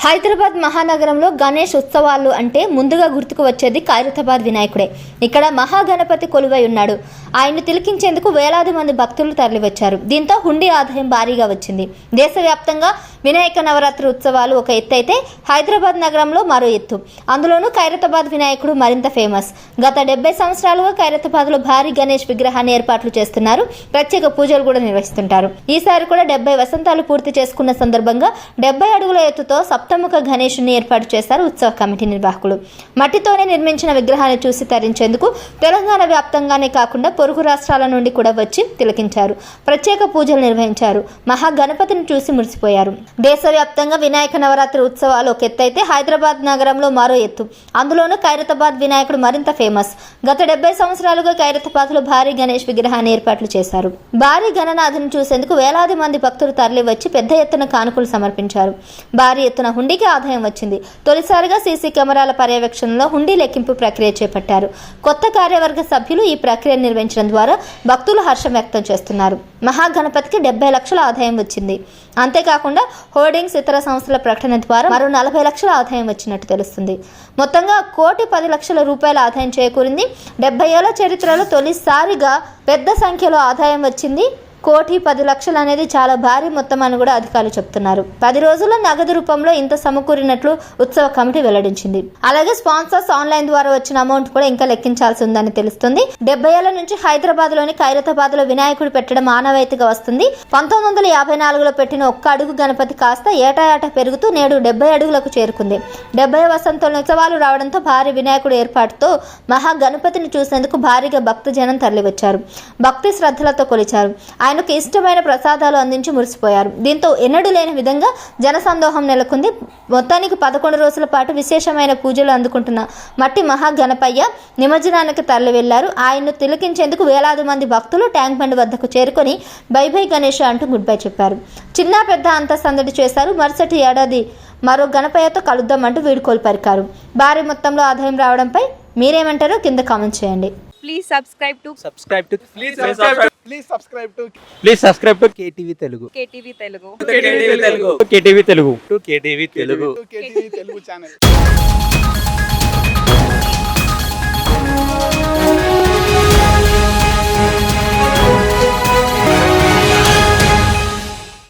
హైదరాబాద్ మహానగరంలో గణేష్ ఉత్సవాలు అంటే ముందుగా గుర్తుకు వచ్చేది ఖైరతాబాద్ వినాయకుడే. ఇక్కడ మహాగణపతి కొలువై ఉన్నాడు. ఆయన్ను తిలకించేందుకు వేలాది మంది భక్తులు తరలివచ్చారు. దీంతో హుండీ ఆదాయం భారీగా వచ్చింది. దేశవ్యాప్తంగా వినాయక నవరాత్రి ఉత్సవాలు ఒక ఎత్తు అయితే హైదరాబాద్ నగరంలో మరో ఎత్తు. అందులోనూ ఖైరతాబాద్ వినాయకుడు మరింత ఫేమస్. గత 70 సంవత్సరాలుగా ఖైరతాబాద్లో భారీ గణేష్ విగ్రహాన్ని ఏర్పాట్లు చేస్తున్నారు. ప్రత్యేక పూజలు కూడా నిర్వహిస్తుంటారు. ఈసారి కూడా 70 వసంతాలు పూర్తి చేసుకున్న సందర్భంగా 70 అడుగుల ఎత్తుతో సప్తముఖ గణేశుని ఏర్పాటు చేశారు ఉత్సవ కమిటీ నిర్వాహకులు. మట్టితోనే నిర్మించిన విగ్రహాన్ని చూసి తరించేందుకు తెలంగాణ వ్యాప్తంగానే కాకుండా పొరుగు రాష్ట్రాల నుండి కూడా వచ్చి తిలకించారు. ప్రత్యేక పూజలు నిర్వహించారు. మహాగణపతిని చూసి మురిసిపోయారు. దేశవ్యాప్తంగా వినాయక నవరాత్రి ఉత్సవాలు ఒక ఎత్తు అయితే హైదరాబాద్ నగరంలో మరో ఎత్తు. అందులోనూ ఖైరతాబాద్ వినాయకుడు మరింత ఫేమస్. గత 70 సంవత్సరాలుగా ఖైరతాబాద్లో భారీ గణేష్ విగ్రహాన్ని ఏర్పాట్లు చేశారు. భారీ గణనాథుని చూసేందుకు వేలాది మంది భక్తులు తరలి వచ్చి పెద్ద ఎత్తున కానుకలు సమర్పించారు. భారీ ఎత్తున హుండీకి ఆదాయం వచ్చింది. తొలిసారిగా సీసీ కెమెరాల పర్యవేక్షణలో హుండీ లెక్కింపు ప్రక్రియ చేపట్టారు. కొత్త కార్యవర్గ సభ్యులు ఈ ప్రక్రియను నిర్వహించడం ద్వారా భక్తులు హర్షం వ్యక్తం చేస్తున్నారు. మహాగణపతికి 70 లక్షల ఆదాయం వచ్చింది. అంతేకాకుండా హోర్డింగ్స్, ఇతర సంస్థల ప్రకటన ద్వారా మరో 40 లక్షల ఆదాయం వచ్చినట్టు తెలుస్తుంది. మొత్తంగా 1,10,00,000 రూపాయల ఆదాయం చేకూరింది. 70 ఏళ్ల చరిత్రలో తొలిసారిగా పెద్ద సంఖ్యలో ఆదాయం వచ్చింది. 1,10,00,000 అనేది చాలా భారీ మొత్తం అని కూడా అధికారులు చెప్తున్నారు. 10 రోజుల్లో నగదు రూపంలో ఇంత సమకూరినట్లు ఉత్సవ కమిటీ వెల్లడించింది. అలాగే స్పాన్సర్స్, ఆన్లైన్ ద్వారా వచ్చిన అమౌంట్ కూడా ఇంకా లెక్కించాల్సి ఉందని తెలుస్తుంది. 70 ఏళ్ల నుంచి హైదరాబాద్ లోని ఖైరతాబాద్ లో వినాయకుడు పెట్టడం ఆనవాయితీగా వస్తుంది. 1954లో పెట్టిన ఒక్క అడుగు గణపతి కాస్త ఏటా పెరుగుతూ నేడు 70 అడుగులకు చేరుకుంది. 70 వసంతంలో ఉత్సవాలు రావడంతో భారీ వినాయకుడు ఏర్పాటుతో మహాగణపతిని చూసేందుకు భారీగా భక్త జనం తరలివచ్చారు. భక్తి శ్రద్ధలతో కొలిచారు. ఆయనకు ఇష్టమైన ప్రసాదాలు అందించి మురిసిపోయారు. దీంతో ఎన్నడూ లేని విధంగా జనసందోహం నెలకొంది. మొత్తానికి 11 రోజుల పాటు విశేషమైన పూజలు అందుకుంటున్న మట్టి మహాగణపయ్య నిమజ్జనానికి తరలి వెళ్లారు. ఆయన్ను తిలకించేందుకు వేలాది మంది భక్తులు ట్యాంక్ బండ్ వద్దకు చేరుకొని బై బై గణేష్ అంటూ గుడ్ బై చెప్పారు. చిన్న పెద్ద అంతా సందడి చేశారు. మరుసటి ఏడాది మరో గణపయ్యతో కలుద్దామంటూ వీడుకోలు పరికారు. భారీ మొత్తంలో ఆదాయం రావడంపై మీరేమంటారో కింద కామెంట్ చేయండి. Please subscribe to KTV Telugu. KTV Telugu. KTV Telugu channel.